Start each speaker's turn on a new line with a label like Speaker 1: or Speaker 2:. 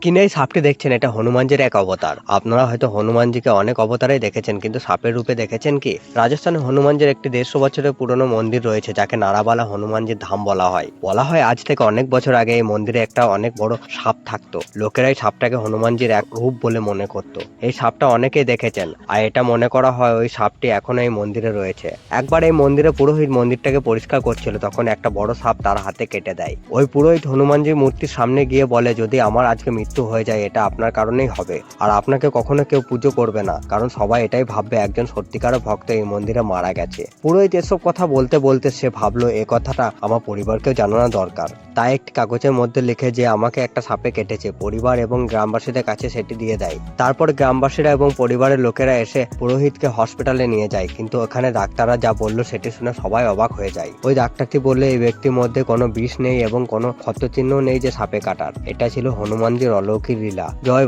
Speaker 1: কিনে এই সাপটি দেখছেন, এটা হনুমানজির এক অবতার। আপনারা হয়তো হনুমানজিকে অনেক অবতারেই দেখেছেন, কিন্তু সাপের রূপে দেখেছেন কি? রাজস্থানে হনুমানজির একটি 150 বছরের পুরনো মন্দির রয়েছে, যাকে নারাবালা হনুমানজির ধাম বলা হয়। বলা হয় আজ থেকে অনেক বছর আগে এই মন্দিরে একটা অনেক বড় সাপ থাকতো। লোকেরা এই সাপটাকে হনুমানজির এক রূপ বলে মনে করত। এই সাপটা অনেকেই দেখেছেন, আর এটা মনে করা হয় ওই সাপটি এখনো এই মন্দিরে রয়েছে। একবার এই মন্দিরে পুরোহিত মন্দিরটাকে পরিষ্কার করছিল, তখন একটা বড় সাপ তার হাতে কেটে দেয়। ওই পুরোহিত হনুমানজির মূর্তির সামনে গিয়ে বলে, যদি আমার আজকে মৃত্যু হয়ে যায় এটা আপনার কারণেই হবে, আর আপনাকে কখনো কেউ পুজো করবে না, কারণ সবাই এটাই ভাববে একজন সত্যিকারের ভক্ত এই মন্দিরে মারা গেছে। পুরোহিত এসব কথা বলতে বলতে সে ভাবলো এ কথাটা আমার পরিবারকেও জানানো দরকার। তাই একটি কাগজের মধ্যে লিখে যে আমাকে একটা সাপে কেটেছে, পরিবার এবং গ্রামবাসীদের কাছে সেটি দিয়ে দেয়। তারপর গ্রামবাসীরা এবং পরিবারের লোকেরা এসে পুরোহিতকে হসপিটালে নিয়ে যায়, কিন্তু ওখানে ডাক্তাররা যা বললো সেটি শুনে সবাই অবাক হয়ে যায়। ওই ডাক্তারটি বললে এই ব্যক্তির মধ্যে কোনো বিষ নেই এবং কোনো ক্ষতচিহ্ন নেই যে সাপে কাটার। এটা ছিল হনুমানজির অলৌকিক লীলা। জয়